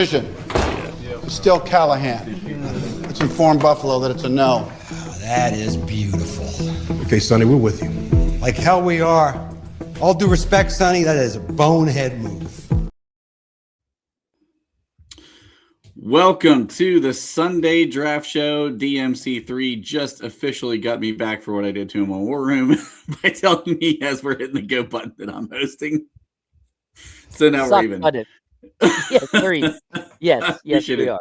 Vision. Still Callahan. Let's inform Buffalo that it's a no. Oh, that is beautiful. Okay, Sonny, we're with you. Like hell we are. All due respect, Sonny, that is a bonehead move. Welcome to the Sunday Draft Show. DMC3 just officially got me back for what I did to him on War Room by telling me as we're hitting the go button that I'm hosting. So now we're even. Yes, three. Yes, we are.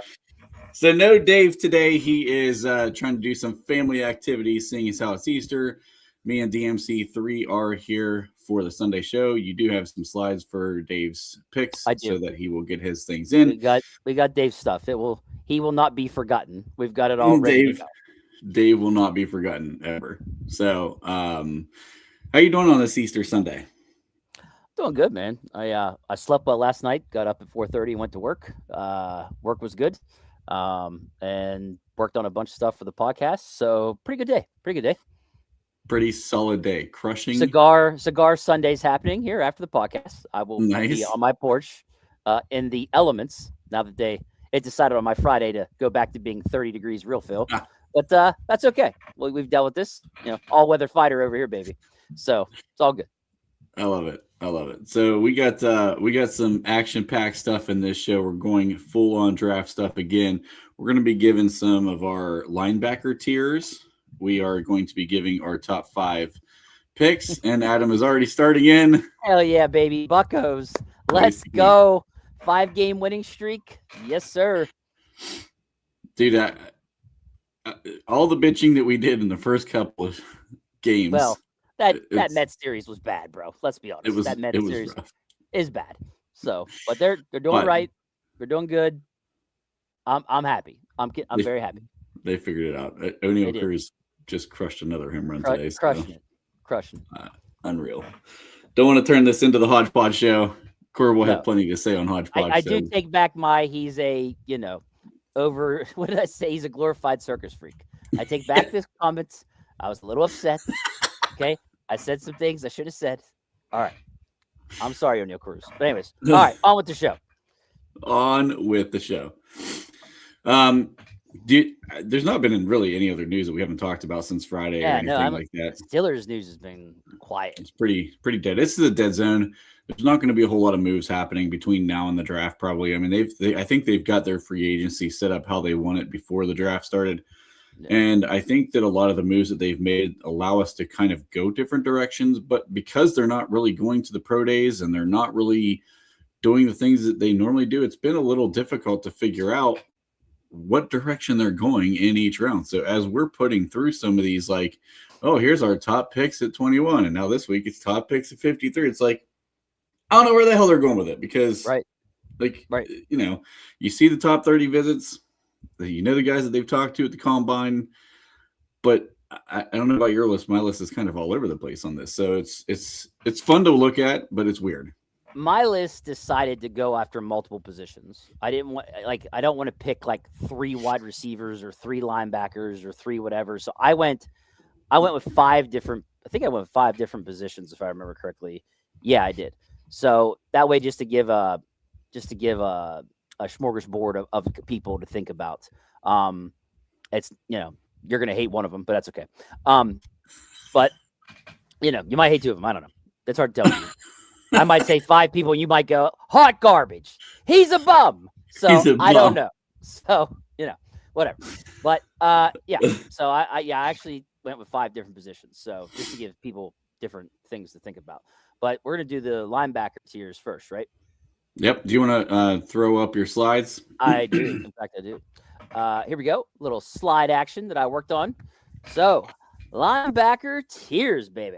So no Dave today. He is trying to do some family activities, seeing as how it's Easter. Me and DMC3 are here for the Sunday show. You do have some slides for Dave's picks so that he will get his things in. We got Dave's stuff. He will not be forgotten. We've got it all ready to go. Dave will not be forgotten ever. So how you doing on this Easter Sunday? Doing good, man. I slept well last night, got up at 4:30 and went to work. Work was good. And worked on a bunch of stuff for the podcast. So pretty good day. Pretty solid day. Crushing cigar Sundays happening here after the podcast. I will be on my porch in the elements now that it decided on my Friday to go back to being 30 degrees real Phil. But that's okay. Well, we've dealt with this, all weather fighter over here, baby. So it's all good. I love it. So we got some action-packed stuff in this show. We're going full-on draft stuff again. We're going to be giving some of our linebacker tiers. We are going to be giving our top 5 picks, and Adam is already starting in. Hell yeah, baby. Buccos. Let's go. 5-game winning streak. Yes, sir. Dude, all the bitching that we did in the first couple of games. Well, that Mets series was bad, bro. Let's be honest. That Mets series is bad. So, but they're doing right. They're doing good. I'm happy. I'm very happy. They figured it out. O'Neal Cruz just crushed another home run today. Crushing. Unreal. Don't want to turn this into the Hodgepodge show. Corey will have plenty to say on Hodgepodge. I do take back he's a, over, what did I say? He's a glorified circus freak. I take back this comments. I was a little upset. Okay. I said some things I should have said. All right. I'm sorry, O'Neal Cruz. But anyways, all right, on with the show. There's not been really any other news that we haven't talked about since Friday or anything like that. Steelers news has been quiet. It's pretty dead. This is a dead zone. There's not going to be a whole lot of moves happening between now and the draft, probably. I mean, I think they've got their free agency set up how they want it before the draft started. Yeah. And I think that a lot of the moves that they've made allow us to kind of go different directions, but because they're not really going to the pro days and they're not really doing the things that they normally do, it's been a little difficult to figure out what direction they're going in each round. So as we're putting through some of these, like, oh, here's our top picks at 21, and now this week it's top picks at 53. It's like, I don't know where the hell they're going with it because, you see the top 30 visits, the guys that they've talked to at the combine, but I don't know about your list. My list is kind of all over the place on this, so it's fun to look at, but it's weird. My list decided to go after multiple positions. I don't want to pick like 3 wide receivers or 3 linebackers or 3 whatever. So I went with 5 different. I think I went with 5 different positions if I remember correctly. Yeah, I did. So that way, just to give a smorgasbord of people to think about. It's you're gonna hate one of them, but that's okay. But you might hate 2 of them. I don't know. That's hard to tell you. I might say 5 people, and you might go, hot garbage. He's a bum. So I don't know. So, whatever. But yeah. So I actually went with 5 different positions. So just to give people different things to think about. But we're gonna do the linebacker tiers first, right? Yep. Do you want to throw up your slides? I do. In fact, I do. Here we go. Little slide action that I worked on. So linebacker tiers, baby.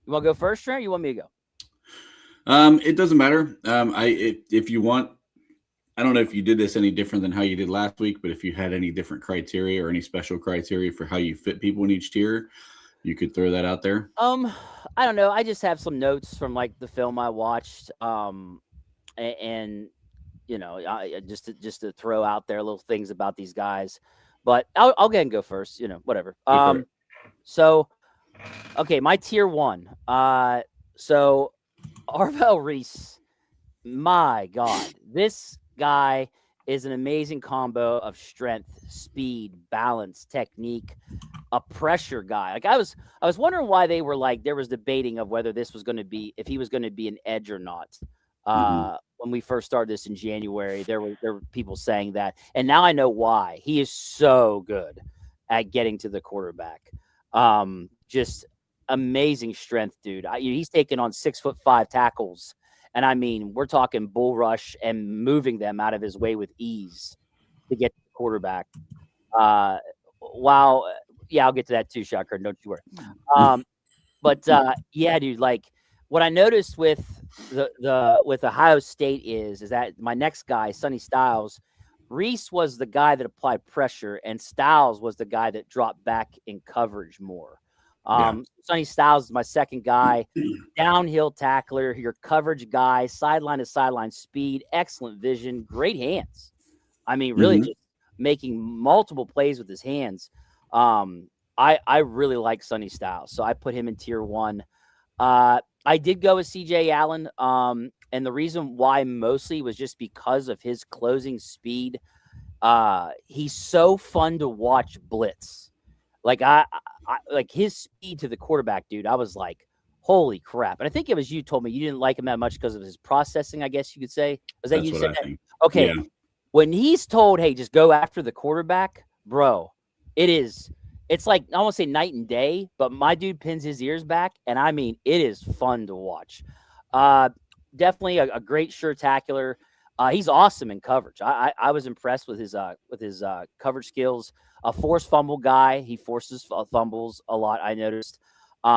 You want to go first, Trent? Or you want me to go? It doesn't matter. If you want, I don't know if you did this any different than how you did last week, but if you had any different criteria or any special criteria for how you fit people in each tier, you could throw that out there. I don't know. I just have some notes from like the film I watched. And just to throw out there little things about these guys, but I'll go ahead and go first. Whatever. So, okay, my tier 1. So Arvell Reese, my God, this guy is an amazing combo of strength, speed, balance, technique, a pressure guy. Like I was wondering why they were like there was debating of whether this was going to be if he was going to be an edge or not. When we first started this in January, there were people saying that, and now I know why. He is so good at getting to the quarterback. Just amazing strength, dude. He's taken on 6'5" tackles. And I mean, we're talking bull rush and moving them out of his way with ease to get to the quarterback. Wow. Yeah, I'll get to that too, Shocker. Don't you worry. But yeah, dude, like what I noticed with with Ohio State is that my next guy, Sonny Styles, Reese was the guy that applied pressure, and Styles was the guy that dropped back in coverage more. Sonny Styles is my second guy, downhill tackler, your coverage guy, sideline to sideline speed, excellent vision, great hands. I mean, really just making multiple plays with his hands. I really like Sonny Styles, so I put him in tier 1. I did go with CJ Allen, and the reason why mostly was just because of his closing speed. He's so fun to watch blitz. Like I like his speed to the quarterback, dude. I was like, holy crap. And I think it was you told me you didn't like him that much because of his processing, I guess you could say. Was that That's you what said I that? think. Okay. Yeah. When he's told, hey, just go after the quarterback, bro, it's like, I won't say night and day, but my dude pins his ears back. And I mean, it is fun to watch. Definitely a great sure-tacular. He's awesome in coverage. I was impressed with his coverage skills. A forced fumble guy. He forces fumbles a lot, I noticed,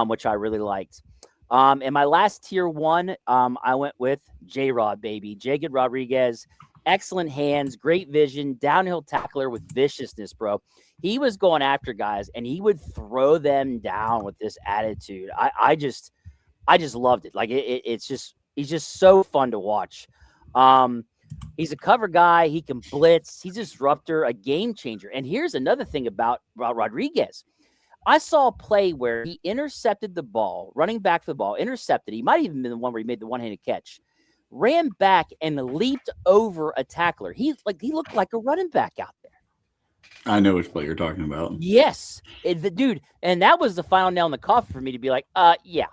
which I really liked. And my last tier 1, I went with J-Rod, baby. Jacob Rodriguez. Excellent hands, great vision, downhill tackler with viciousness, bro. He was going after guys, and he would throw them down with this attitude. I just loved it. Like he's just so fun to watch. He's a cover guy. He can blitz. He's a disruptor, a game changer. And here's another thing about Rodriguez. I saw a play where he intercepted the ball, running back for the ball, intercepted. He might have even been the one where he made the one-handed catch, ran back and leaped over a tackler. He looked like a running back out there. I know which play you're talking about. Yes, dude. And that was the final nail in the coffin for me to be like, yeah,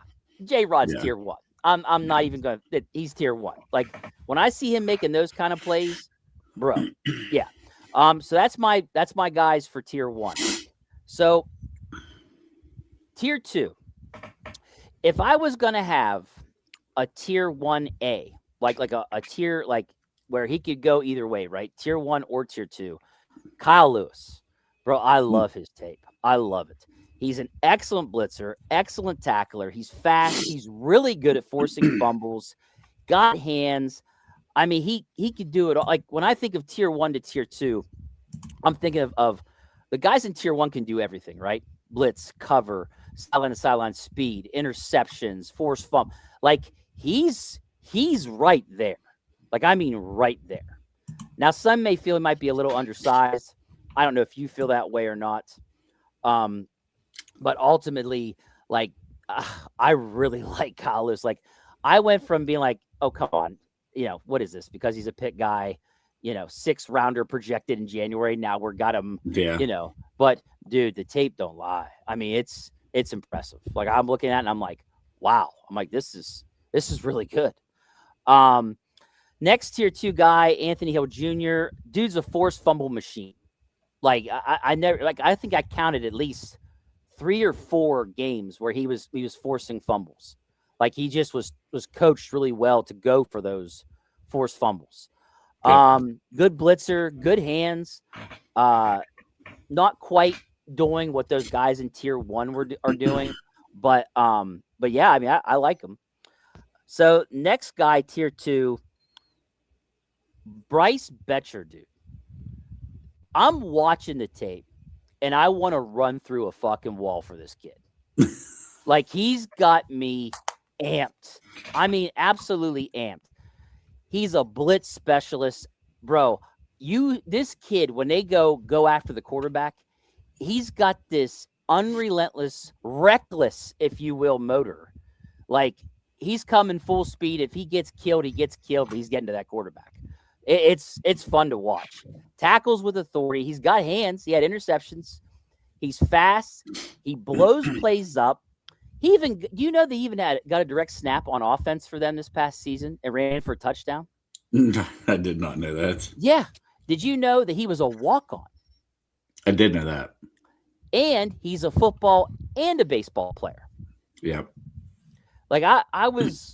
J-Rod's tier 1. I'm not even going to – he's tier 1. Like, when I see him making those kind of plays, bro, yeah. So that's my guys for tier 1. So tier 2, if I was going to have a tier 1A, like a tier like where he could go either way, right? Tier 1 or tier 2, Kyle Lewis. Bro, I love his tape. I love it. He's an excellent blitzer, excellent tackler. He's fast. He's really good at forcing fumbles, got hands. I mean, he could do it all. Like when I think of tier 1 to tier 2, I'm thinking of the guys in tier 1 can do everything, right? Blitz, cover, sideline to sideline speed, interceptions, force fumble. Like he's right there. Like, I mean, right there. Now, some may feel he might be a little undersized. I don't know if you feel that way or not. But ultimately, like, I really like Kyle Lewis. Like, I went from being like, oh, come on, what is this? Because he's a pick guy, 6th rounder projected in January. Now we're got him, But, dude, the tape don't lie. I mean, it's impressive. Like, I'm looking at it and I'm like, wow. I'm like, this is really good. Next tier 2 guy, Anthony Hill Jr. Dude's a forced fumble machine. Like, I think I counted at least 3 or 4 games where he was forcing fumbles. Like he just was coached really well to go for those forced fumbles. Good blitzer, good hands. Not quite doing what those guys in tier 1 are doing, but yeah, I mean I like him. So next guy, tier 2, Bryce Betcher, dude. I'm watching the tape. And I want to run through a fucking wall for this kid. Like, he's got me amped. I mean, absolutely amped. He's a blitz specialist. Bro, this kid, when they go after the quarterback, he's got this unrelentless, reckless, if you will, motor. Like, he's coming full speed. If he gets killed, he gets killed, but he's getting to that quarterback. It's fun to watch. Tackles with authority. He's got hands. He had interceptions. He's fast. He blows plays up. He even, they even got a direct snap on offense for them this past season and ran for a touchdown. I did not know that. Yeah. Did you know that he was a walk-on? I did know that. And he's a football and a baseball player. Yep. Like I was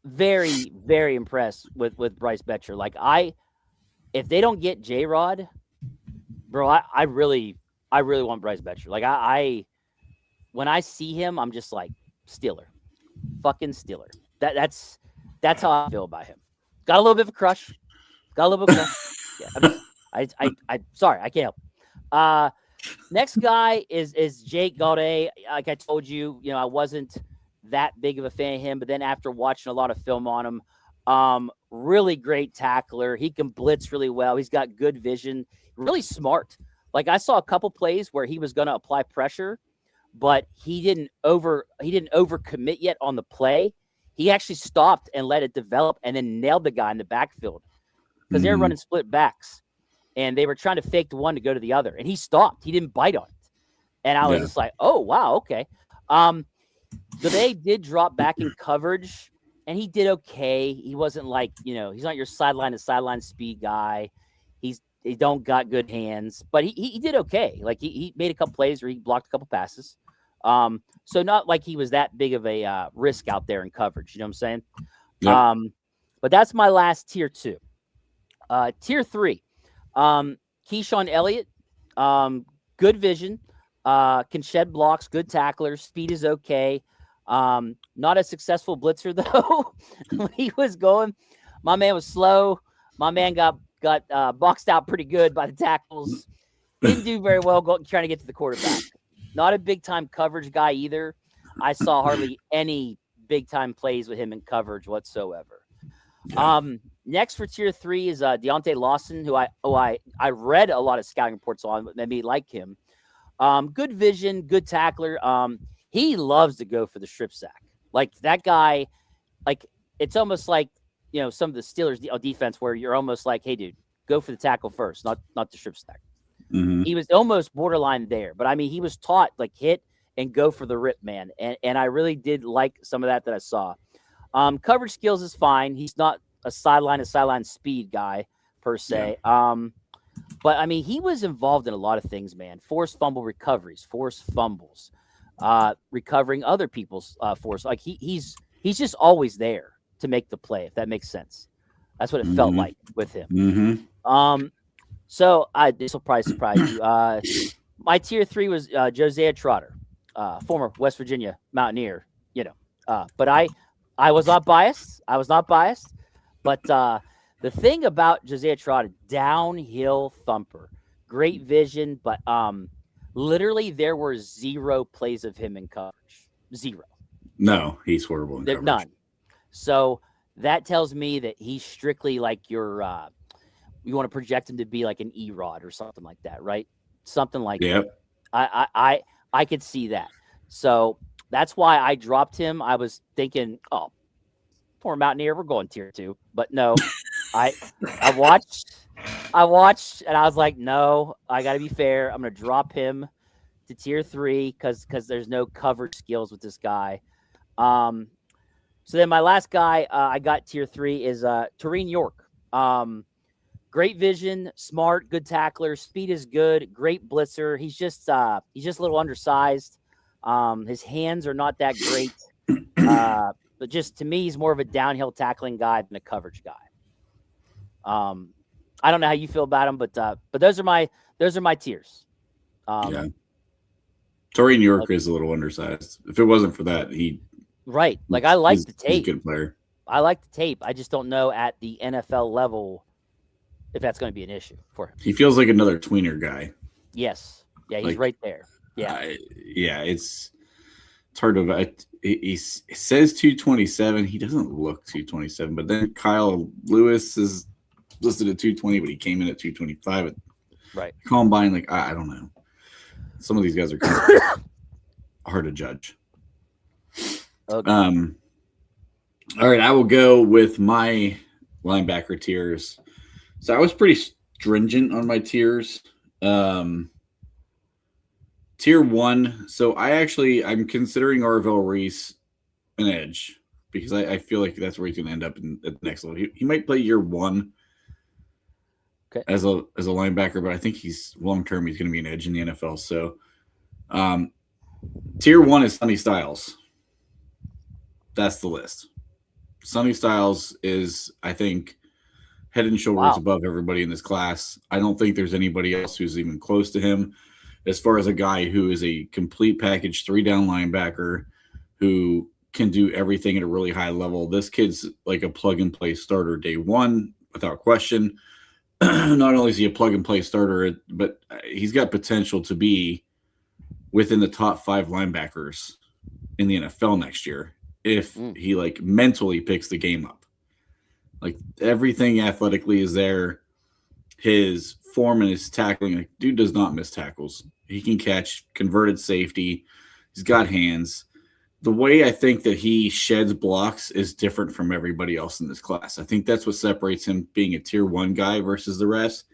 very, very impressed with Bryce Betcher. Like if they don't get J-Rod, bro, I really want Bryce Betcher. Like when I see him, I'm just like Steeler, fucking Steeler. That's how I feel about him. Got a little bit of a crush. Yeah, I'm sorry, I can't help. Next guy is Jake Gaudet. Like I told you, I wasn't that big of a fan of him, but then after watching a lot of film on him, really great tackler. He can blitz really well. He's got good vision, really smart. Like I saw a couple plays where he was going to apply pressure, but he didn't overcommit yet on the play. He actually stopped and let it develop and then nailed the guy in the backfield because they were running split backs and they were trying to fake the one to go to the other. And he stopped. He didn't bite on it. And I was just like, oh, wow, okay. So they did drop back in coverage and he did okay. He wasn't like, he's not your sideline to sideline speed guy. He don't got good hands, but he did okay. Like he made a couple plays where he blocked a couple passes. So not like he was that big of a risk out there in coverage. You know what I'm saying? Yep. But that's my last tier 2. Tier 3, Keyshawn Elliott, good vision, can shed blocks, good tackler, speed is okay. Not a successful blitzer though. When he was going, my man was slow. My man got boxed out pretty good by the tackles. Didn't do very well trying to get to the quarterback. Not a big-time coverage guy either. I saw hardly any big-time plays with him in coverage whatsoever. Next for tier 3 is Deontay Lawson, who I read a lot of scouting reports on, but maybe like him. Good vision, good tackler. He loves to go for the strip sack. Like that guy, like it's almost like some of the Steelers defense where you're almost like, hey, dude, go for the tackle first, not the strip sack. Mm-hmm. He was almost borderline there, but I mean, he was taught like hit and go for the rip, man. And I really did like some of that I saw. Coverage skills is fine. He's not a sideline to sideline speed guy per se. Yeah. But I mean, he was involved in a lot of things, man. Forced fumble recoveries, forced fumbles, recovering other people's force. Like he's just always there to make the play, if that makes sense. That's what it felt like with him. Mm-hmm. So this will probably surprise you. My tier 3 was Josiah Trotter, former West Virginia Mountaineer. But I was not biased. But the thing about Josiah Trotter, downhill thumper, great vision, but literally there were 0 plays of him in coverage. 0. No, he's horrible in coverage. None. So that tells me that he's strictly like your you want to project him to be like an E-Rod or something like that, right? Something like that. I could see that. So that's why I dropped him. I was thinking, oh, poor Mountaineer, we're going tier 2. But no, I watched and I was like, no, I got to be fair. I'm going to drop him to tier 3 because there's no coverage skills with this guy. So then my last guy I got tier 3 is Tareen York. Great vision, smart, good tackler, speed is good, great blitzer. He's just a little undersized. His hands are not that great, but just to me, he's more of a downhill tackling guy than a coverage guy. I don't know how you feel about him, but those are my tiers. Yeah, Tareen York is a little undersized. If it wasn't for that, right. Like I like the tape. He's a good player. I like the tape. I just don't know at the NFL level if that's going to be an issue for him. He feels like another tweener guy. Yes. Yeah, he's right there. Yeah. It's hard to – he says 227. He doesn't look 227. But then Kyle Lewis is listed at 220, but he came in at 225. Right. Combine, like, I don't know. Some of these guys are kind of hard to judge. Okay. All right, I will go with my linebacker tiers. So I was pretty stringent on my tiers. Tier 1. So I'm considering Arvell Reese an edge because I feel like that's where he's going to end up at the next level. He might play year 1 as a linebacker, but I think he's long term he's going to be an edge in the NFL. So tier 1 is Sonny Styles. That's the list. Sonny Styles is, I think, head and shoulders above everybody in this class. I don't think there's anybody else who's even close to him as far as a guy who is a complete package 3-down linebacker who can do everything at a really high level. This kid's like a plug-and-play starter day 1 without question. Not only is he a plug-and-play starter, but he's got potential to be within the top 5 linebackers in the NFL next year if he like mentally picks the game up. Like everything athletically is there. His form and his tackling, like dude does not miss tackles. He can catch, converted safety. He's got hands. The way I think that he sheds blocks is different from everybody else in this class. I think that's what separates him being a tier 1 guy versus the rest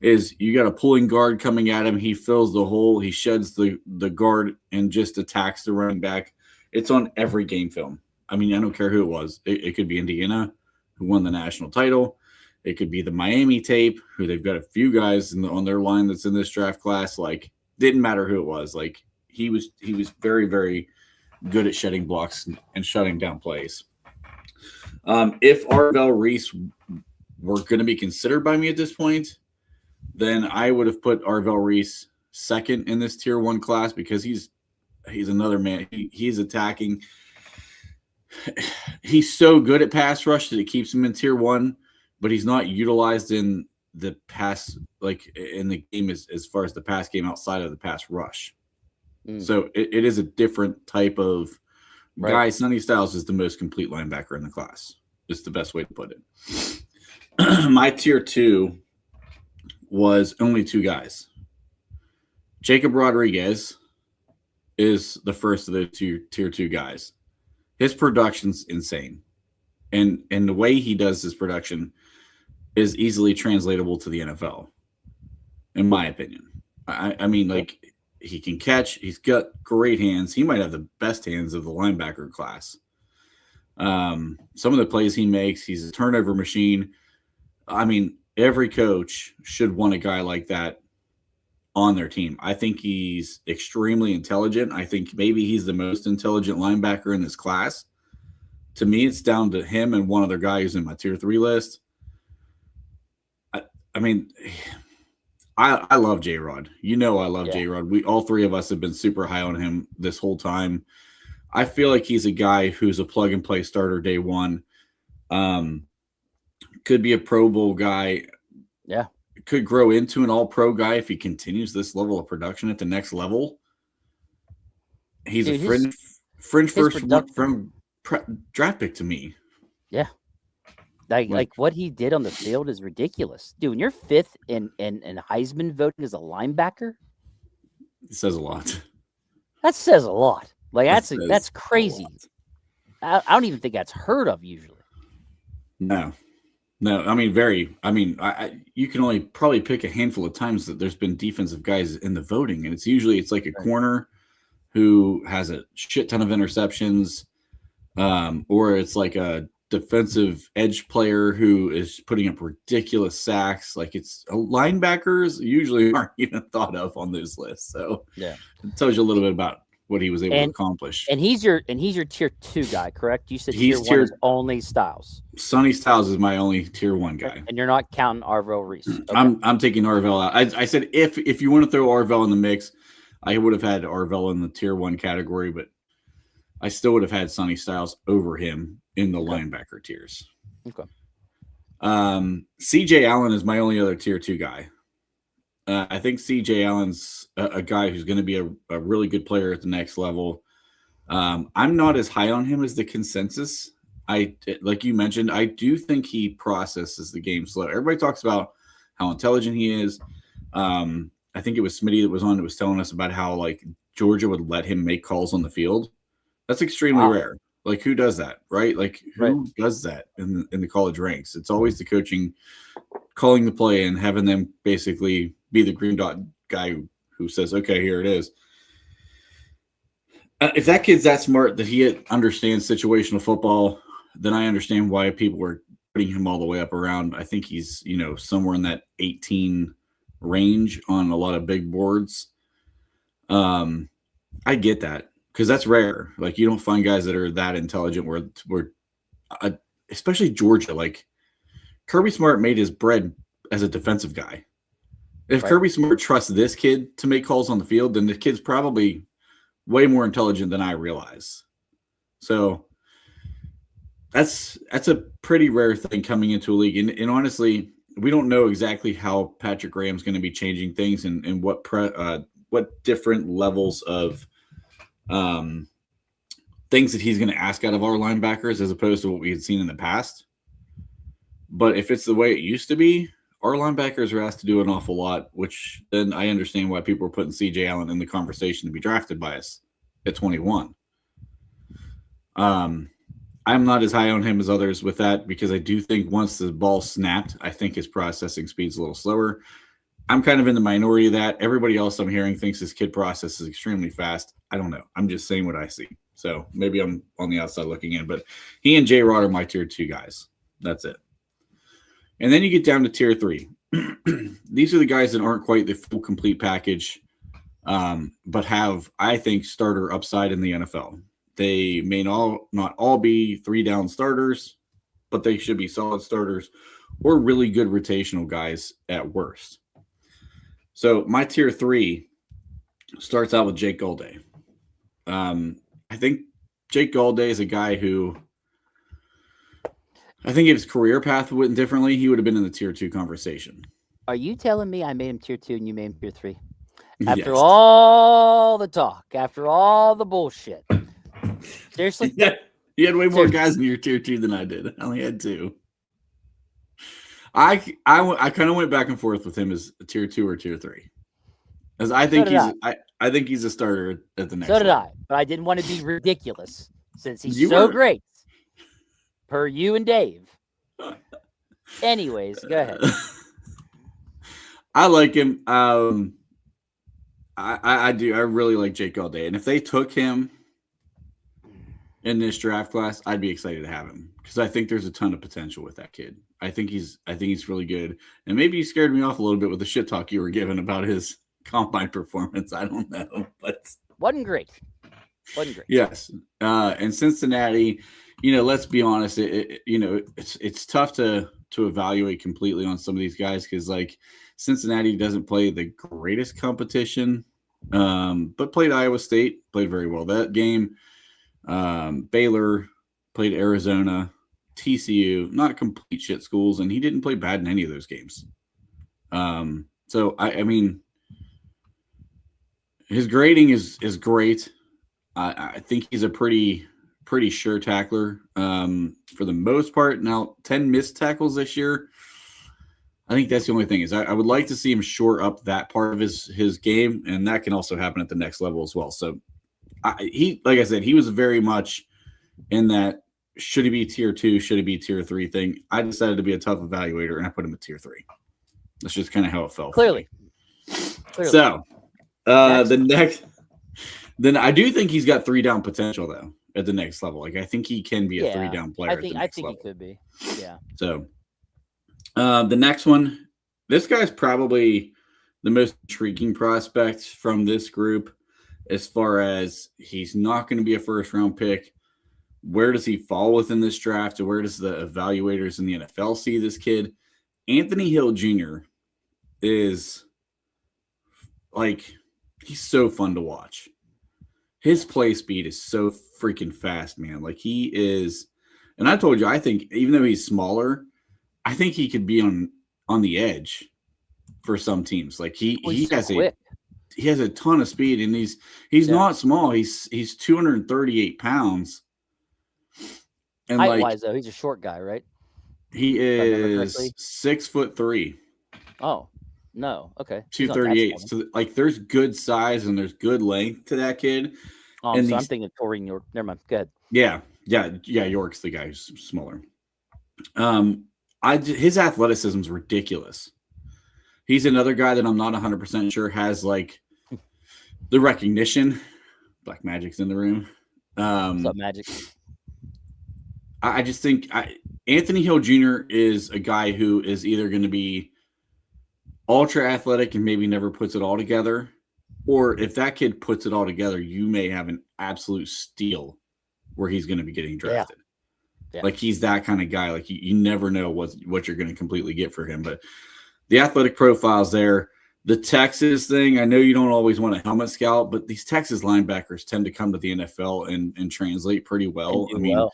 is you got a pulling guard coming at him. He fills the hole. He sheds the guard and just attacks the running back. It's on every game film. I mean, I don't care who it was. It could be Indiana, who won the national title. It could be the Miami tape, who they've got a few guys on their line that's in this draft class. Like, didn't matter who it was. Like, he was very, very good at shedding blocks and shutting down plays. If Arvell Reese were going to be considered by me at this point, then I would have put Arvell Reese second in this tier 1 class because he's another man. He's attacking. He's so good at pass rush that it keeps him in tier 1, but he's not utilized in the pass, like in the game as far as the pass game outside of the pass rush. So it is a different type of guy. Sonny Styles is the most complete linebacker in the class. It's the best way to put it. My tier 2 was only 2 guys. Jacob Rodriguez is the first of the tier 2 guys. His production's insane. And the way he does his production is easily translatable to the NFL, in my opinion. I mean, like, he can catch. He's got great hands. He might have the best hands of the linebacker class. Some of the plays he makes, he's a turnover machine. I mean, every coach should want a guy like that on their team. I think he's extremely intelligent. I think maybe he's the most intelligent linebacker in this class. To me, it's down to him and one other guy who's in my tier 3 list. I mean, I love J-Rod. You know I love J-Rod. We all 3 of us have been super high on him this whole time. I feel like he's a guy who's a plug-and-play starter day 1. Could be a Pro Bowl guy. Yeah. Could grow into an all-pro guy if he continues this level of production at the next level. He's a fringe first from draft pick to me. Yeah. Like what he did on the field is ridiculous. Dude, when you're 5th in Heisman voting as a linebacker, it says a lot. That says a lot. Like that's crazy. I don't even think that's heard of usually. No. I mean, you can only probably pick a handful of times that there's been defensive guys in the voting, and it's like a corner who has a shit ton of interceptions, or it's like a defensive edge player who is putting up ridiculous sacks. Like it's linebackers usually aren't even thought of on those lists. So yeah, it tells you a little bit about what he was able to accomplish. And he's your tier 2 guy, correct? You said he's tier 1 is only Styles. Sonny Styles is my only tier 1 guy. And you're not counting Arvell Reese. Okay. I'm taking Arvell out. I said if you want to throw Arvell in the mix, I would have had Arvell in the tier 1 category, but I still would have had Sonny Styles over him in the linebacker tiers. Okay. CJ Allen is my only other tier 2 guy. I think CJ Allen's a guy who's going to be a really good player at the next level. I'm not as high on him as the consensus. Like you mentioned, I do think he processes the game slow. Everybody talks about how intelligent he is. I think it was Smitty that was telling us about how like Georgia would let him make calls on the field. That's extremely rare. Like who does that, right? Like who does that in the college ranks? It's always the coaching calling the play and having them basically be the green dot guy who says, okay, here it is. If that kid's that smart that he understands situational football, then I understand why people were putting him all the way up around. I think he's, somewhere in that 18 range on a lot of big boards. I get that because that's rare. Like, you don't find guys that are that intelligent where especially Georgia, like Kirby Smart made his bread as a defensive guy. If Kirby Smart trusts this kid to make calls on the field, then the kid's probably way more intelligent than I realize. So that's a pretty rare thing coming into a league. And honestly, we don't know exactly how Patrick Graham's going to be changing things and what different levels of things that he's going to ask out of our linebackers as opposed to what we had seen in the past. But if it's the way it used to be, our linebackers are asked to do an awful lot, which then I understand why people are putting C.J. Allen in the conversation to be drafted by us at 21. I'm not as high on him as others with that because I do think once the ball snapped, I think his processing speed's a little slower. I'm kind of in the minority of that. Everybody else I'm hearing thinks this kid processes extremely fast. I don't know. I'm just saying what I see. So maybe I'm on the outside looking in, but he and J-Rod are my tier 2 guys. That's it. And then you get down to tier 3. These are the guys that aren't quite the full complete package, but have, I think, starter upside in the NFL. They may not all be 3-down starters, but they should be solid starters or really good rotational guys at worst. So my tier 3 starts out with Jake Gallday. I think Jake Gallday is a guy who I think if his career path went differently, he would have been in the tier 2 conversation. Are you telling me I made him tier 2 and you made him tier 3? After Yes. all the talk, after all the bullshit. Seriously? Yeah, you had way more guys in your tier 2 than I did. I only had 2. I kind of went back and forth with him as a tier 2 or tier 3. As I think I think he's a starter at the next So did level. I, but I didn't want to be ridiculous since he's You so were. great. Per you and Dave. Anyways, go ahead. I like him. I do. I really like Jake Gallday. And if they took him in this draft class, I'd be excited to have him because I think there's a ton of potential with that kid. I think he's really good. And maybe he scared me off a little bit with the shit talk you were giving about his combine performance. I don't know, but Wasn't great. Yes. And Cincinnati, let's be honest, it's tough to evaluate completely on some of these guys because like Cincinnati doesn't play the greatest competition, but played Iowa State, played very well that game. Baylor played Arizona, TCU, not complete shit schools, and he didn't play bad in any of those games. So I mean, his grading is great. I think he's a pretty sure tackler for the most part. Now, 10 missed tackles this year. I think that's the only thing is I would like to see him shore up that part of his game, and that can also happen at the next level as well. So like I said, he was very much in that should he be tier 2, should he be tier 3 thing. I decided to be a tough evaluator, and I put him at tier 3. That's just kind of how it felt. Clearly. So then I do think he's got 3-down potential though at the next level. Like I think he can be a 3-down player. I think he could be. Yeah. So the next one, this guy's probably the most intriguing prospect from this group as far as he's not going to be a first-round pick. Where does he fall within this draft? Or where does the evaluators in the NFL see this kid? Anthony Hill Jr. is like, he's so fun to watch. His play speed is so freaking fast, man. Like he is, and I told you, I think even though he's smaller, I think he could be on the edge for some teams. Like he has a ton of speed, and he's not small. He's 238 pounds. And height-wise, though, he's a short guy, right? He is 6'3". Oh, no. Okay. 238. So like there's good size and there's good length to that kid. Oh, and so I'm thinking Torian York. Never mind. Go ahead. Yeah. York's the guy who's smaller. his athleticism is ridiculous. He's another guy that I'm not 100% sure has like the recognition. Black Magic's in the room. What's up, Magic? I just think Anthony Hill Jr. is a guy who is either going to be ultra athletic and maybe never puts it all together, or if that kid puts it all together, you may have an absolute steal where he's going to be getting drafted. Yeah. Like he's that kind of guy. Like you never know what you're going to completely get for him. But the athletic profile's there. The Texas thing, I know you don't always want a helmet scout, but these Texas linebackers tend to come to the NFL and translate pretty well. I mean,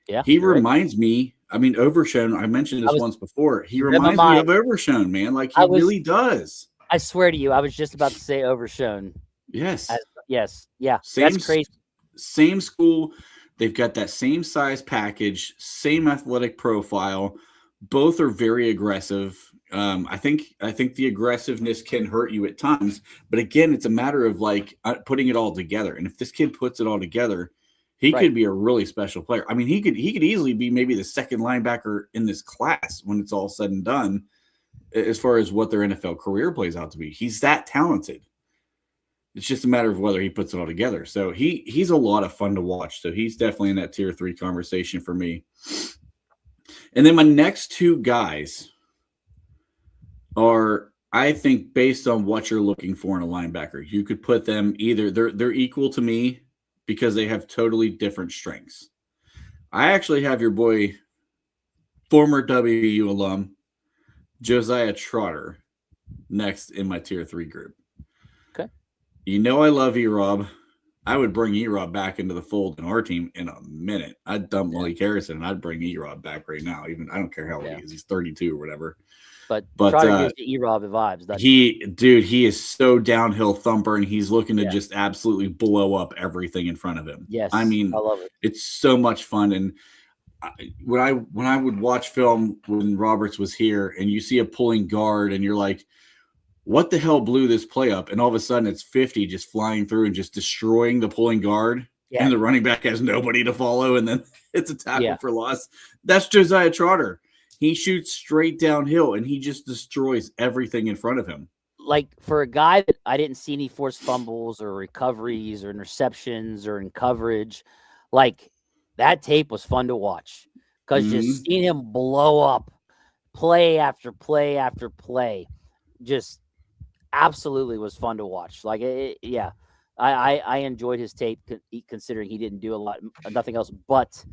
yeah, he reminds me. I mean, Overshown. I mentioned this once before. He reminds me of Overshown, man. Like he really does. I swear to you, I was just about to say Overshown. Yes. Yes. Yeah. That's crazy. Same school. They've got that same size package, same athletic profile. Both are very aggressive. I think the aggressiveness can hurt you at times, but again, it's a matter of like putting it all together. And if this kid puts it all together, he could be a really special player. I mean, he could easily be maybe the second linebacker in this class when it's all said and done, as far as what their NFL career plays out to be. He's that talented. It's just a matter of whether he puts it all together. So he's a lot of fun to watch. So he's definitely in that tier 3 conversation for me. And then my next two guys are, I think, based on what you're looking for in a linebacker. You could put them either they're equal to me because they have totally different strengths. I actually have your boy, former WU alum, Josiah Trotter, next in my tier 3 group. Okay. You know I love E-Rob. I would bring E-Rob back into the fold in our team in a minute. I'd dump Malik Harrison and I'd bring E-Rob back right now. Even I don't care how old he is. He's 32 or whatever. But Trotter gives the E-Rob vibes. He is so downhill thumper, and he's looking to just absolutely blow up everything in front of him. Yes, I mean, I love it. It's so much fun. And when I would watch film when Roberts was here, and you see a pulling guard, and you're like, what the hell blew this play up? And all of a sudden, it's 50 just flying through and just destroying the pulling guard, and the running back has nobody to follow, and then it's a tackle for loss. That's Josiah Trotter. He shoots straight downhill, and he just destroys everything in front of him. Like, for a guy that I didn't see any forced fumbles or recoveries or interceptions or in coverage, like, that tape was fun to watch. Because just seeing him blow up play after play after play just absolutely was fun to watch. Like, I enjoyed his tape, considering he didn't do nothing else but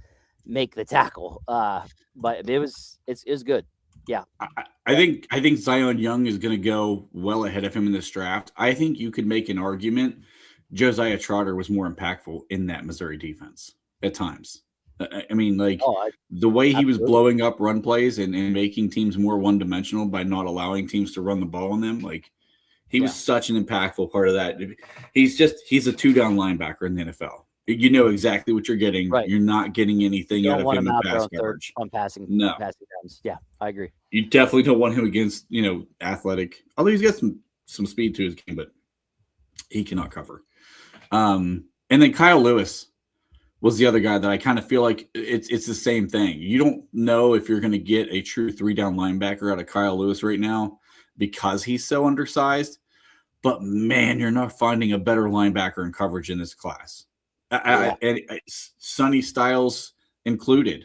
make the tackle. But it's good. Yeah. I think Zion Young is going to go well ahead of him in this draft. I think you could make an argument Josiah Trotter was more impactful in that Missouri defense at times. I mean, like the way he was blowing up run plays and making teams more one-dimensional by not allowing teams to run the ball on them. Like, he was such an impactful part of that. He's a 2-down linebacker in the NFL. You know exactly what you're getting. Right. You're not getting anything out of him in pass coverage. On passing downs. Yeah, I agree. You definitely don't want him against, athletic. Although he's got some speed to his game, but he cannot cover. And then Kyle Lewis was the other guy that I kind of feel like it's the same thing. You don't know if you're going to get a true 3-down linebacker out of Kyle Lewis right now because he's so undersized. But, man, you're not finding a better linebacker in coverage in this class. And Sonny Styles included.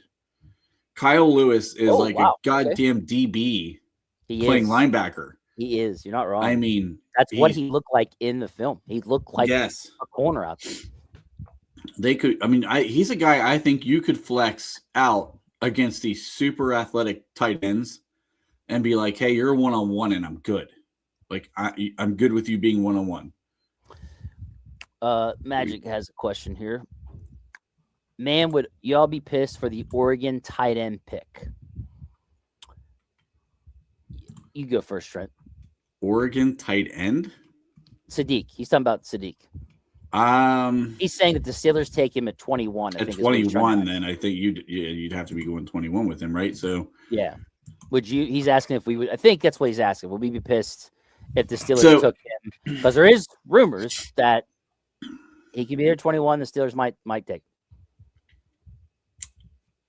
Kyle Lewis is a goddamn DB playing linebacker. He is. You're not wrong. I mean, that's what he looked like in the film. He looked like a corner out there. They could. I mean, he's a guy I think you could flex out against these super athletic tight ends and be like, "Hey, you're 1-on-1, and I'm good. Like, I'm good with you being 1-on-1." Magic has a question here. Man, would y'all be pissed for the Oregon tight end pick? You go first, Trent. Oregon tight end? Sadiq. He's talking about Sadiq. He's saying that the Steelers take him at 21. At 21, then I think you'd have to be going 21 with him, right? So yeah. Would you? He's asking if we would. I think that's what he's asking. Would we be pissed if the Steelers took him? Because there is rumors that he could be there 21. The Steelers might take.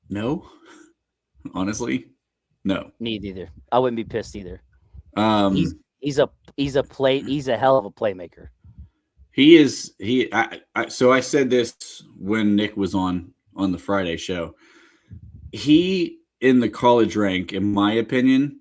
No, honestly, No. Neither. I wouldn't be pissed either. Um, He's a hell of a playmaker. He is so I said this when Nick was on the Friday show. He in the college rank, in my opinion,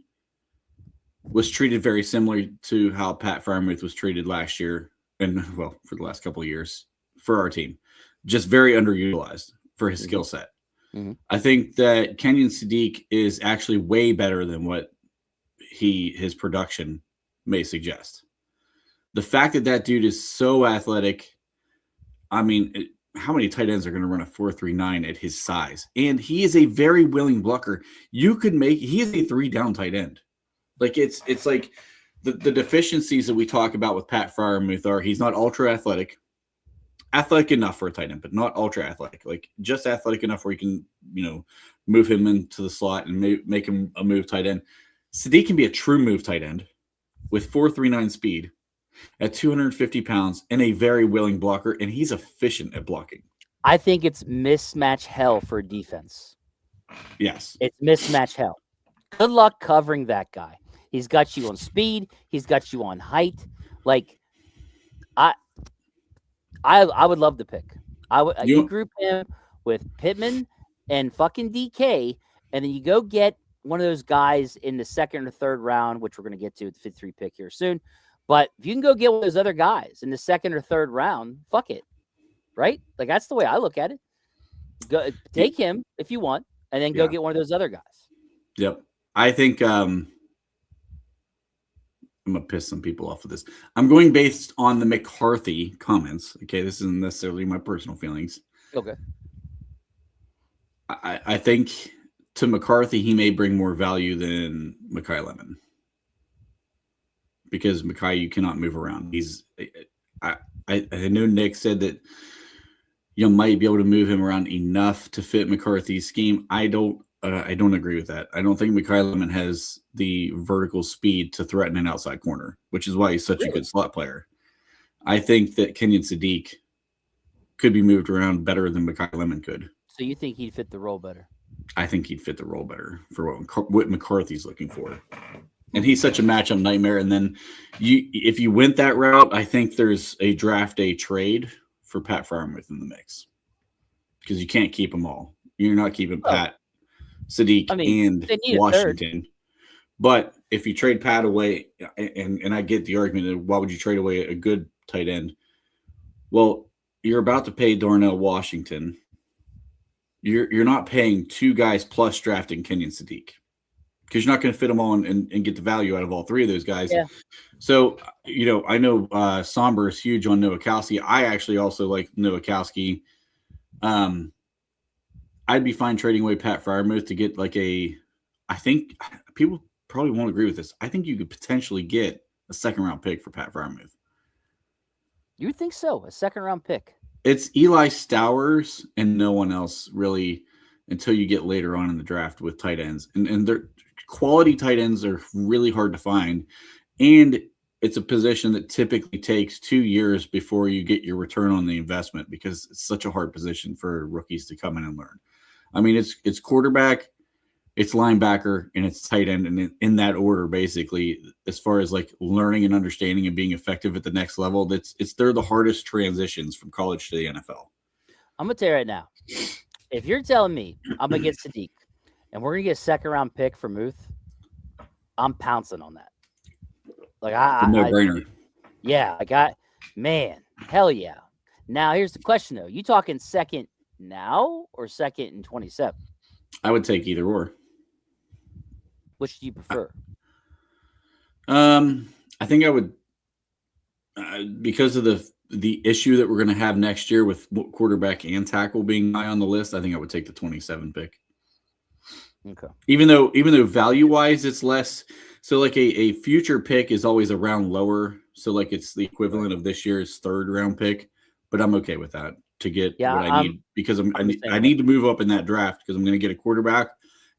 was treated very similar to how Pat Fryermuth was treated last year, and well, for the last couple of years for our team. Just very underutilized for his skill set. Mm-hmm. I think that Kenyon Sadiq is actually way better than what his production may suggest. The fact that dude is so athletic, I mean, how many tight ends are going to run a 4.39 at his size? And he is a very willing blocker. He is a 3-down tight end. Like it's like the deficiencies that we talk about with Pat Fryermuth are he's not ultra athletic enough for a tight end, but not ultra athletic, like just athletic enough where you can, move him into the slot and make him a move tight end. Sadiq can be a true move tight end with 4.39 speed at 250 pounds and a very willing blocker, and he's efficient at blocking. I think it's mismatch hell for defense. Yes. It's mismatch hell. Good luck covering that guy. He's got you on speed. He's got you on height. Like, I would love to pick. You group him with Pittman and fucking DK, and then you go get one of those guys in the second or third round, which we're going to get to at the 53 pick here soon. But if you can go get one of those other guys in the second or third round, fuck it. Right? Like, that's the way I look at it. Go take him if you want, and then go get one of those other guys. Yep. I think I'm going to piss some people off with this. I'm going based on the McCarthy comments. Okay, this isn't necessarily my personal feelings. Okay. I think to McCarthy, he may bring more value than Mekhi Lemon. Because Mekhi, you cannot move around. I know Nick said that you might be able to move him around enough to fit McCarthy's scheme. I don't agree with that. I don't think Mekhi Lemon has the vertical speed to threaten an outside corner, which is why he's such a good slot player. I think that Kenyon Sadiq could be moved around better than Mekhi Lemon could. So you think he'd fit the role better? I think he'd fit the role better for what McCarthy's looking for. And he's such a matchup nightmare. And then if you went that route, I think there's a draft day trade for Pat Fryermuth in the mix. Because you can't keep them all. You're not keeping Pat, Sadiq, and Washington. But if you trade Pat away, and I get the argument of why would you trade away a good tight end? Well, you're about to pay Darnell Washington. You're not paying two guys plus drafting Kenyon Sadiq. Because you're not going to fit them all and get the value out of all three of those guys. Yeah. So, I know Somber is huge on Nowakowski. I actually also like Nowakowski. I'd be fine trading away Pat Fryermuth to get I think people probably won't agree with this. I think you could potentially get a second-round pick for Pat Fryermuth. You would think so? A second-round pick? It's Eli Stowers and no one else really until you get later on in the draft with tight ends. And they're quality tight ends are really hard to find. And it's a position that typically takes 2 years before you get your return on the investment because it's such a hard position for rookies to come in and learn. I mean, it's quarterback, it's linebacker, and it's tight end, and in that order, basically, as far as like learning and understanding and being effective at the next level, they're the hardest transitions from college to the NFL. I'm gonna tell you right now, if you're telling me I'm gonna get Sadiq and we're gonna get a second round pick for Muth, I'm pouncing on that. Like no brainer. Yeah, hell yeah. Now here's the question though: you talking second now or second in 27? I would take either or. Which do you prefer? I think I would, because of the issue that we're going to have next year with quarterback and tackle being high on the list. I think I would take the 27 pick. Okay. Even though value wise it's less. So like a future pick is always a round lower. So like it's the equivalent of this year's third round pick. But I'm okay with that to get what I need because I need to move up in that draft because I'm going to get a quarterback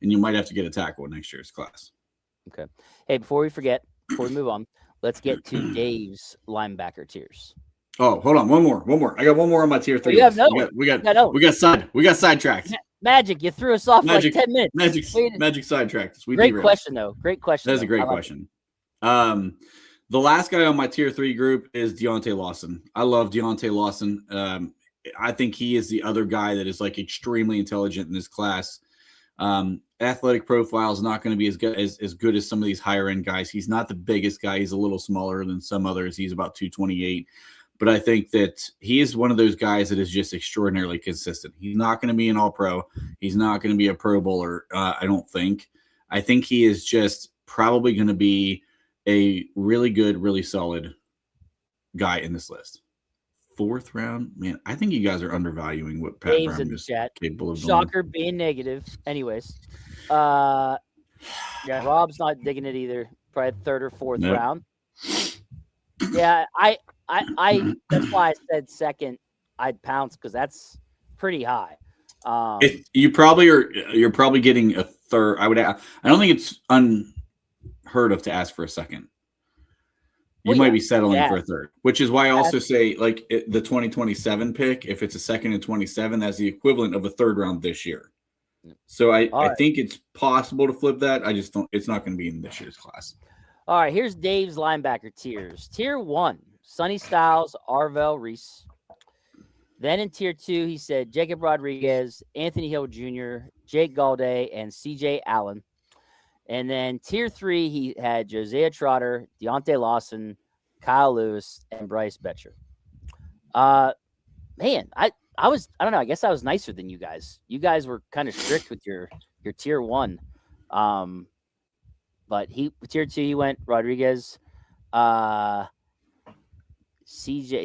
and you might have to get a tackle in next year's class. Okay. Hey, before we move on, let's get to Dave's linebacker tiers. Oh, hold on. One more. I got one more on my tier 3. We got sidetracked. Magic, you threw us off Magic, like 10 minutes. Magic sidetracked us. We Great derailed. question, though. Great question. That's a great question. The last guy on my tier 3 group is Deontay Lawson. I love Deontay Lawson. I think he is the other guy that is like extremely intelligent in this class. Athletic profile is not going to be as good as some of these higher end guys. He's not the biggest guy. He's a little smaller than some others. He's about 228. But I think that he is one of those guys that is just extraordinarily consistent. He's not going to be an all-pro. He's not going to be a Pro Bowler, I don't think. I think he is just probably going to be a really good, really solid guy in this list. 4th round, man, I think you guys are undervaluing what Pat Dave's Brown in the is chat. capable of doing. Shocker being negative. Anyways. Yeah, Rob's not digging it either. Probably 3rd or 4th round. Yeah, I that's why I said 2nd. I'd pounce because that's pretty high. You're probably getting a 3rd. I don't think it's unheard of to ask for a 2nd. You might be settling for a 3rd, which is why I also say like the 2027 pick, if it's a 2nd and 27, that's the equivalent of a 3rd round this year. So I think it's possible to flip that. I just don't. It's not going to be in this year's class. All right, here's Dave's linebacker tiers. Tier 1, Sonny Styles, Arvell Reese. Then in tier 2, he said Jacob Rodriguez, Anthony Hill Jr., Jake Galday, and CJ Allen. And then tier 3, he had Josiah Trotter, Deontay Lawson, Kyle Lewis, and Bryce Betcher. Man, I don't know. I guess I was nicer than you guys. You guys were kind of strict with your tier 1. But tier 2, he went Rodriguez, CJ.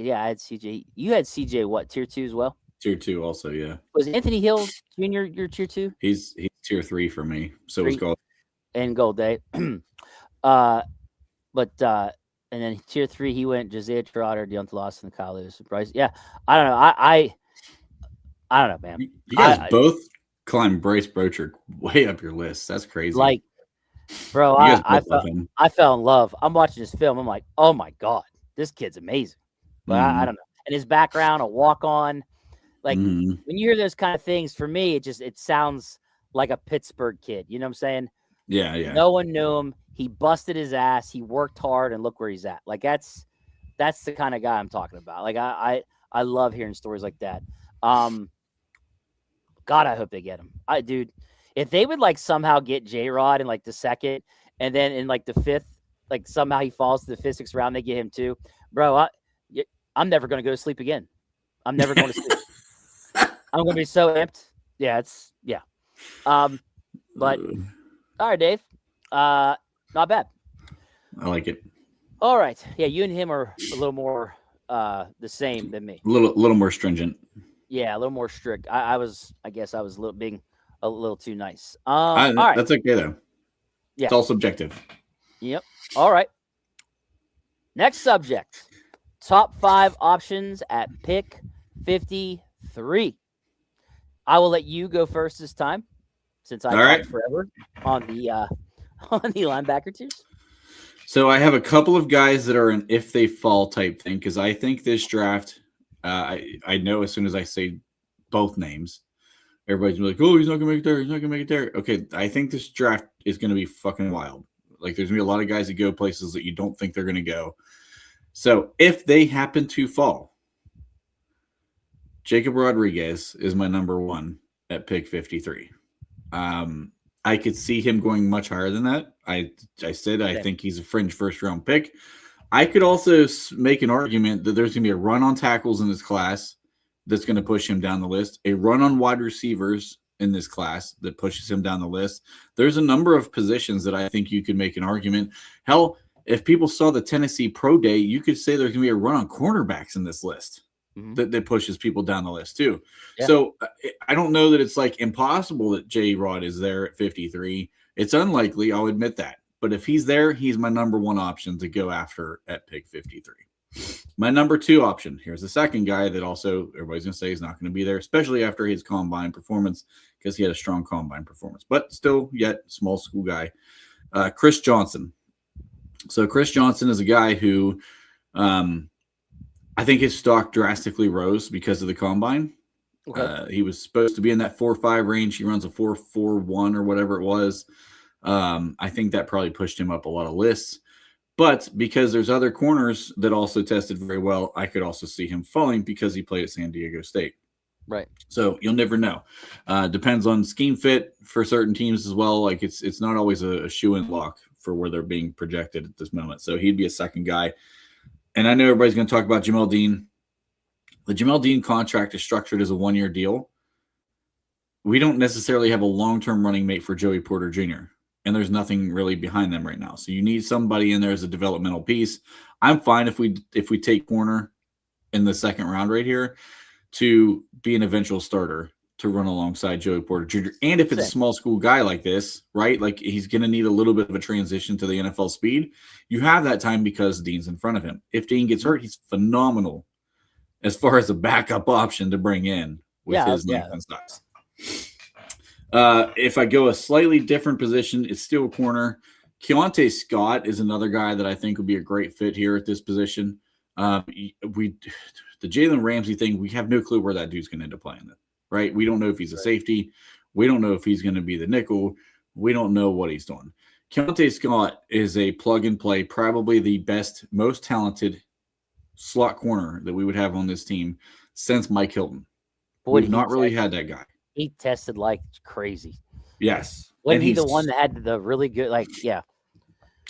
Yeah, I had CJ. You had CJ what, tier 2 as well? Tier 2 also, yeah. Was Anthony Hill Jr. your tier 2? He's tier 3 for me. So was Gold. And Galday. And then tier 3, he went Josiah Trotter, Deontay Lawson, and Kyle Lewis, Bryce. Yeah, I don't know. I don't know, man. You guys both climbed Bryce Brocher way up your list. That's crazy. Like, bro, I fell in love. I'm watching this film. I'm like, oh my God, this kid's amazing. But I don't know. And his background, a walk-on. Like, when you hear those kind of things, for me, it sounds like a Pittsburgh kid. You know what I'm saying? Yeah. No one knew him. He busted his ass. He worked hard, and look where he's at. Like, that's the kind of guy I'm talking about. Like, I love hearing stories like that. God, I hope they get him. Dude, if they would like somehow get J-Rod in like the 2nd, and then in like the 5th, like somehow he falls to the 5th, 6th round, they get him too, bro. I'm never going to go to sleep again. I'm never going to sleep. I'm going to be so amped. Yeah. But all right, Dave. Not bad. I like it. All right. Yeah, you and him are a little more the same than me. A little more stringent. Yeah, a little more strict. I guess I was being a little too nice. All right. That's okay though. Yeah. It's all subjective. Yep. All right. Next subject. Top 5 options at pick 53. I will let you go first this time, since I talked forever on the linebacker tiers. So I have a couple of guys that are an if they fall type thing, because I think this draft, I know as soon as I say both names, everybody's gonna be like, oh, he's not gonna make it there. He's not gonna make it there. Okay, I think this draft is gonna be fucking wild. Like, there's gonna be a lot of guys that go places that you don't think they're gonna go. So if they happen to fall, Jacob Rodriguez is my number 1 at pick 53. I could see him going much higher than that. I said I think he's a fringe first-round pick. I could also make an argument that there's going to be a run on tackles in this class that's going to push him down the list, a run on wide receivers in this class that pushes him down the list. There's a number of positions that I think you could make an argument. Hell, if people saw the Tennessee Pro Day, you could say there's going to be a run on cornerbacks in this list. That pushes people down the list too. Yeah. So I don't know that it's like impossible that J-Rod is there at 53. It's unlikely, I'll admit that. But if he's there, he's my number 1 option to go after at pick 53. My number 2 option, here's the second guy that also everybody's going to say is not going to be there, especially after his combine performance, because he had a strong combine performance, but still yet small school guy, Chris Johnson. So Chris Johnson is a guy who I think his stock drastically rose because of the combine. Okay. He was supposed to be in that 4.5 range. He runs a 4.41 or whatever it was. I think that probably pushed him up a lot of lists. But because there's other corners that also tested very well, I could also see him falling because he played at San Diego State. Right. So you'll never know. Depends on scheme fit for certain teams as well. Like it's not always a shoe-in lock for where they're being projected at this moment. So he'd be a second guy. And I know everybody's going to talk about Jamel Dean. The Jamel Dean contract is structured as a 1-year deal. We don't necessarily have a long-term running mate for Joey Porter Jr., and there's nothing really behind them right now. So you need somebody in there as a developmental piece. I'm fine if we take corner in the second round right here to be an eventual starter to run alongside Joey Porter Jr. And if it's a small school guy like this, right, like he's going to need a little bit of a transition to the NFL speed, you have that time because Dean's in front of him. If Dean gets hurt, he's phenomenal as far as a backup option to bring in with his length and size. If I go a slightly different position, it's still a corner. Keontae Scott is another guy that I think would be a great fit here at this position. The Jalen Ramsey thing, we have no clue where that dude's going to end up playing it, right? We don't know if he's a safety. We don't know if he's going to be the nickel. We don't know what he's doing. Keontae Scott is a plug-and-play, probably the best, most talented slot corner that we would have on this team since Mike Hilton. We've not really had that guy. He tested like crazy. Yes. Wasn't he the one that had the really good,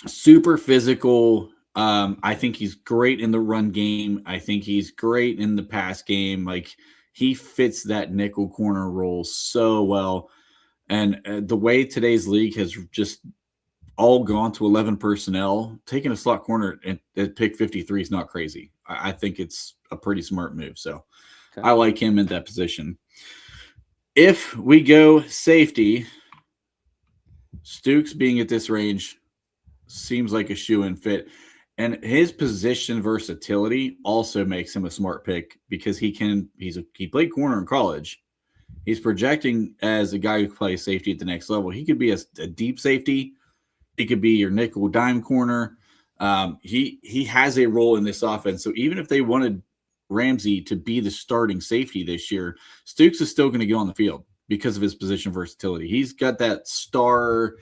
super physical. I think he's great in the run game. I think he's great in the pass game. Like he fits that nickel corner role so well. And the way today's league has just all gone to 11 personnel, taking a slot corner and pick 53 is not crazy. I think it's a pretty smart move. So I like him in that position. If we go safety, Stooks being at this range seems like a shoe-in fit. And his position versatility also makes him a smart pick because he played corner in college. He's projecting as a guy who plays safety at the next level. He could be a deep safety. He could be your nickel dime corner. He has a role in this offense. So even if they wanted Ramsey to be the starting safety this year, Stooks is still going to get on the field because of his position versatility. He's got that star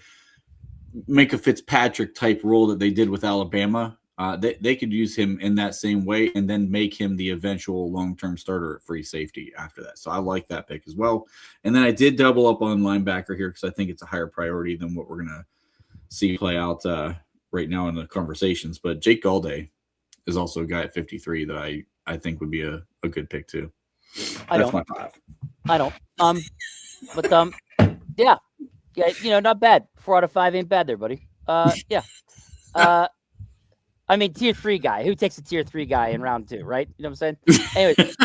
Micah Fitzpatrick type role that they did with Alabama. They could use him in that same way and then make him the eventual long-term starter at free safety after that. So I like that pick as well. And then I did double up on linebacker here because I think it's a higher priority than what we're going to see play out right now in the conversations. But Jake Galday is also a guy at 53 that I think would be a good pick too. That's my 5. I don't. Yeah, not bad. 4 out of 5 ain't bad there, buddy. Yeah. I mean, tier 3 guy. Who takes a tier 3 guy in round 2, right? You know what I'm saying? Anyways,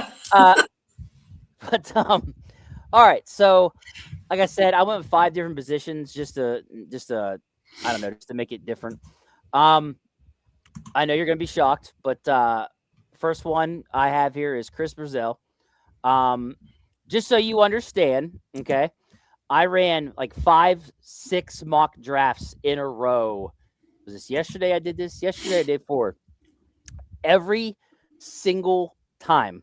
all right. So, like I said, I went with 5 different positions just to make it different. I know you're gonna be shocked, but first one I have here is Chris Brazell. Just so you understand, okay, I ran like 5-6 mock drafts in a row. Was this yesterday? I did this yesterday, day 4. Every single time,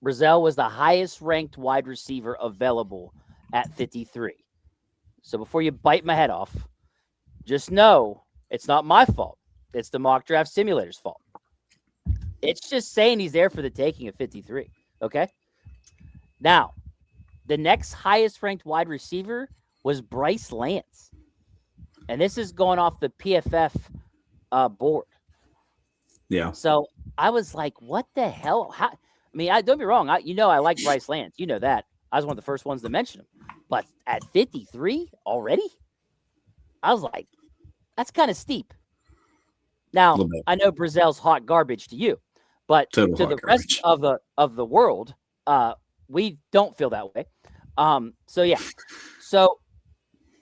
Brazell was the highest ranked wide receiver available at 53. So before you bite my head off, just know it's not my fault. It's the mock draft simulator's fault. It's just saying he's there for the taking at 53. Okay. Now, the next highest ranked wide receiver was Bryce Lance. And this is going off the PFF board. Yeah. So I was like, what the hell? Don't be wrong. I like Bryce Lance. You know that. I was one of the first ones to mention him. But at 53 already? I was like, that's kind of steep. Now, I know Brazell's hot garbage to you, but to the rest of the world, we don't feel that way. So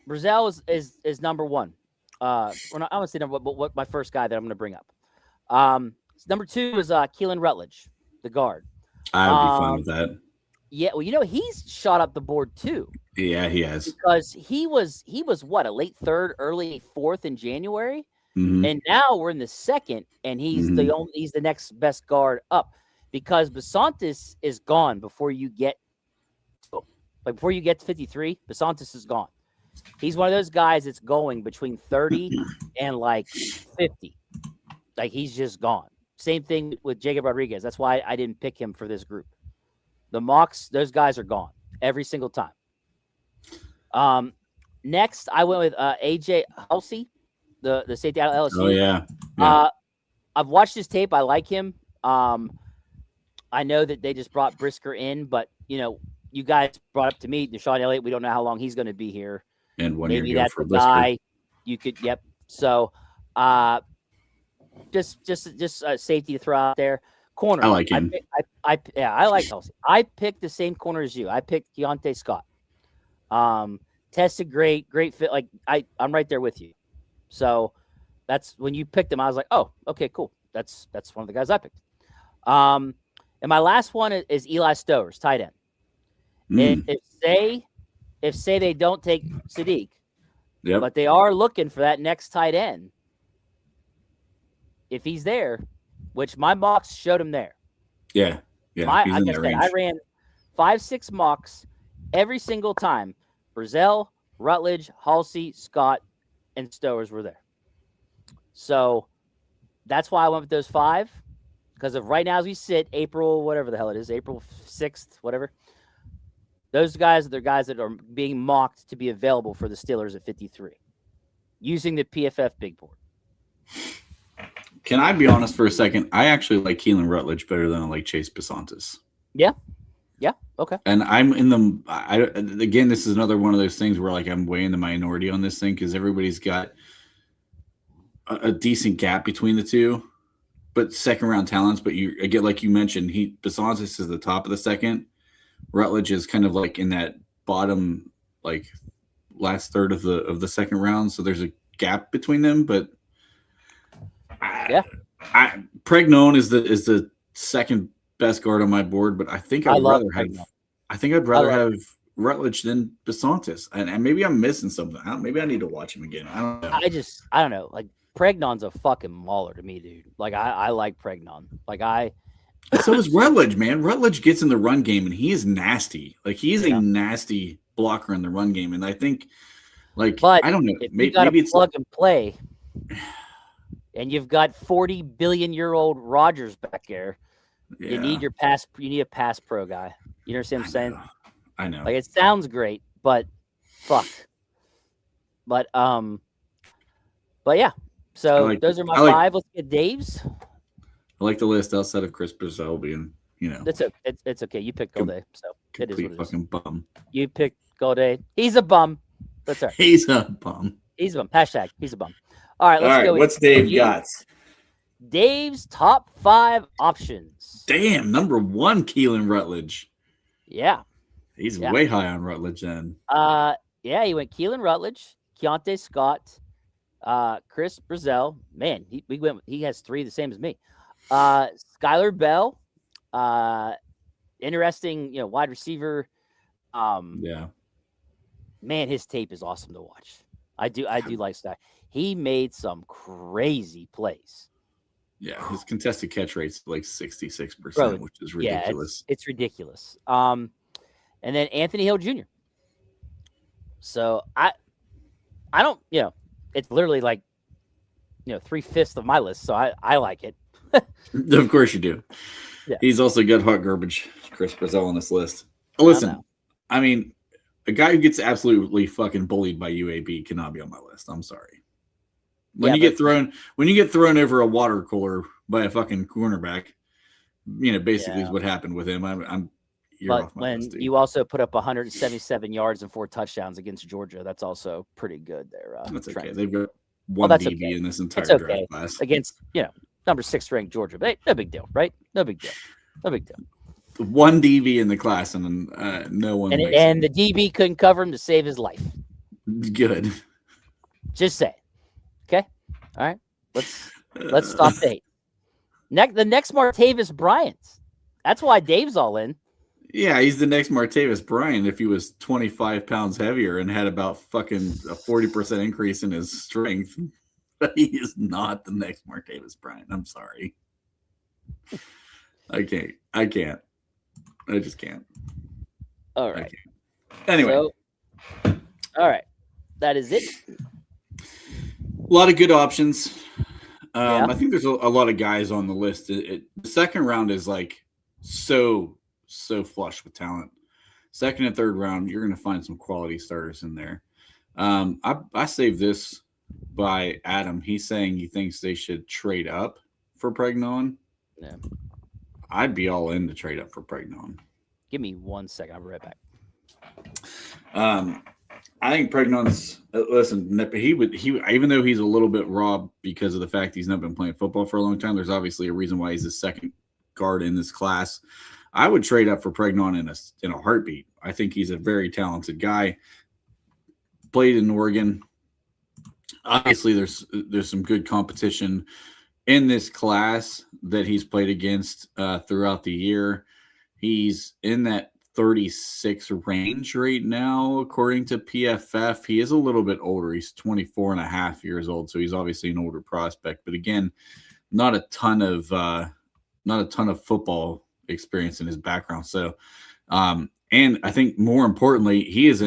Brazell is number 1. I want to say number 1, but what my first guy that I'm going to bring up. Number 2 is Keelan Rutledge, the guard. I would be fine with that. Yeah, well, he's shot up the board too. Yeah, he has. Because he was what, a late 3rd, early 4th in January, mm-hmm. and now we're in the 2nd, and he's the next best guard up. because Basantis is gone before you get before you get to 53. Basantis is gone. He's one of those guys that's going between 30 and like 50. Like he's just gone. Same thing with Jacob Rodriguez. That's why I didn't pick him for this group. The mocks, those guys are gone every single time. Next, I went with AJ Halsey, the safety out of LSU. Oh yeah. I've watched his tape. I like him. I know that they just brought Brisker in, but you guys brought up to me Deshaun Elliott. We don't know how long he's going to be here. And maybe that's the guy you could. Yep. So, just safety to throw out there. Corner. I like him. I like Halsey. I picked the same corner as you. I picked Keontae Scott. Tested great fit. Like I'm right there with you. So that's when you picked him. I was like, oh, okay, cool. That's one of the guys I picked. And my last one is Eli Stowers, tight end. If say they don't take Sadiq, but they are looking for that next tight end. If he's there, which my mocks showed him there. Yeah. I ran 5-6 mocks every single time. Brazell, Rutledge, Halsey, Scott, and Stowers were there. So that's why I went with those 5. Because of right now as we sit, April, whatever the hell it is, April 6th, whatever. Those guys are the guys that are being mocked to be available for the Steelers at 53 using the PFF big board. Can I be honest for a second? I actually like Keelan Rutledge better than I like Chase Basantis. Yeah. Okay. And I'm in again, this is another one of those things where like I'm way in the minority on this thing because everybody's got a decent gap between the two, but second round talents. But you get like you mentioned, Basantis is the top of the second. Rutledge is kind of like in that bottom, like last third of the second round. So there's a gap between them, but Pregnon is the second best guard on my board, but I think I'd rather have Rutledge than Basantis, and maybe I'm missing something. Maybe I need to watch him again. I don't know. I don't know. Like Pregnon's a fucking mauler to me, dude. Like I like Pregnon. So is Rutledge, man. Rutledge gets in the run game, and he is nasty. Like he's a nasty blocker in the run game, and I think, I don't know. Maybe it's plug and play. And you've got 40 billion-year-old Rodgers back there. Yeah. You need a pass pro guy. You understand what I'm saying? I know. Like it sounds great, but fuck. But yeah. So those are my 5. Let's get Dave's. I like the list outside of Chris Brazell being, It's okay. You picked Golday, so it is what it is. Fucking bum. You picked Golday. He's a bum. That's all right. He's a bum. He's a bum. Hashtag he's a bum. All right, let's go. What's Dave got? Dave's top 5 options. Damn, number 1, Keelan Rutledge. Yeah. He's way high on Rutledge then. He went Keelan Rutledge, Keontae Scott, Chris Brazell. Man, he has 3 the same as me. Skylar Bell. Interesting, wide receiver. Man, his tape is awesome to watch. I do like that. He made some crazy plays. Yeah, his contested catch rate's like 66%, which is ridiculous. Yeah, it's ridiculous. And then Anthony Hill Jr. So I don't, it's literally like, 3/5 of my list. So I like it. Of course you do. Yeah. He's also got hot garbage, Chris Brazell on this list. Listen, I mean, a guy who gets absolutely fucking bullied by UAB cannot be on my list. I'm sorry. When you get thrown over a water cooler by a fucking cornerback, basically is what happened with him. You're off my list, dude. You also put up 177 yards and 4 touchdowns against Georgia, that's also pretty good there. That's okay. They've got one DB in this entire draft class against number 6 ranked Georgia, but no big deal, right? No big deal. One DB in the class, and then no one. And the DB couldn't cover him to save his life. Good. Just say. Okay. All right. Let's stop the hate. The next Martavis Bryant. That's why Dave's all in. Yeah, he's the next Martavis Bryant if he was 25 pounds heavier and had about fucking a 40% increase in his strength. But he is not the next Martavis Bryant. I'm sorry. I can't. I just can't. All I right. can't. Anyway, So, all right. That is it. a lot of good options. Yeah. I think there's a lot of guys on the list. The second round is like so flush with talent. Second and third round, you're going to find some quality starters in there. I saved this by Adam. He's saying he thinks they should trade up for Pregnon. Yeah. I'd be all in to trade up for Pregnon. Give me 1 second. I'll be right back. I think Pregnon's listen. He even though he's a little bit raw because of the fact he's not been playing football for a long time. There's obviously a reason why he's the second guard in this class. I would trade up for Pregnon in a heartbeat. I think he's a very talented guy. Played in Oregon. Obviously, there's some good competition in this class that he's played against throughout the year. He's in that 36 range right now, according to PFF. He is a little bit older. He's 24 and a half years old, so he's obviously an older prospect. But again, not a ton of football experience in his background. So, and I think more importantly, he is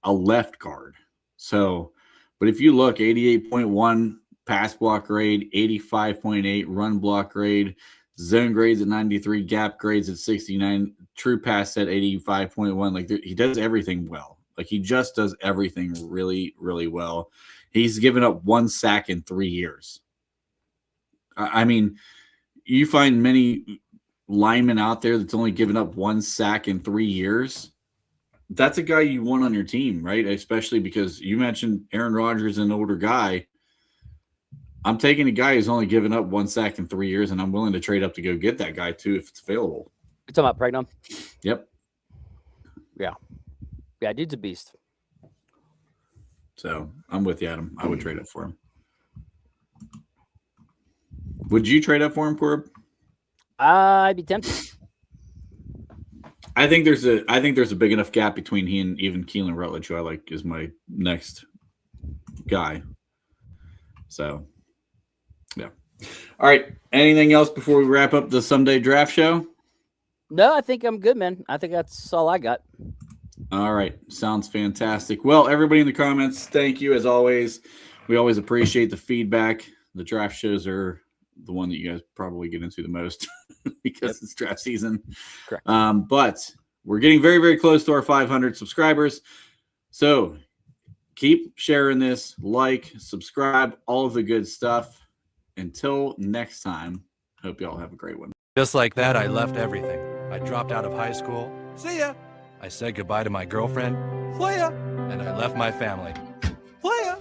a left guard. So, but if you look, 88.1 pass block grade, 85.8 run block grade, zone grades at 93, gap grades at 69, true pass at 85.1. Like he does everything well. Like he just does everything really, really well. He's given up 1 sack in 3 years. I mean, you find many linemen out there that's only given up 1 sack in 3 years. That's a guy you want on your team, right? Especially because you mentioned Aaron Rodgers, an older guy. I'm taking a guy who's only given up 1 sack in 3 years, and I'm willing to trade up to go get that guy too if it's available. You're talking about Pregnon? Yep. Yeah, dude's a beast. So I'm with you, Adam. I would trade up for him. Would you trade up for him, Corb? I'd be tempted. I think there's a big enough gap between he and even Keelan Rutledge, who I like is my next guy. So, yeah. All right. Anything else before we wrap up the Sunday draft show? No, I think I'm good, man. I think that's all I got. All right. Sounds fantastic. Well, everybody in the comments, thank you as always. We always appreciate the feedback. The draft shows are the one that you guys probably get into the most because it's draft season. Correct. But we're getting very, very close to our 500 subscribers. So keep sharing this, subscribe, all of the good stuff. Until next time, hope you all have a great one. Just like that, I left everything. I dropped out of high school. See ya. I said goodbye to my girlfriend. See ya. And I left my family. See ya.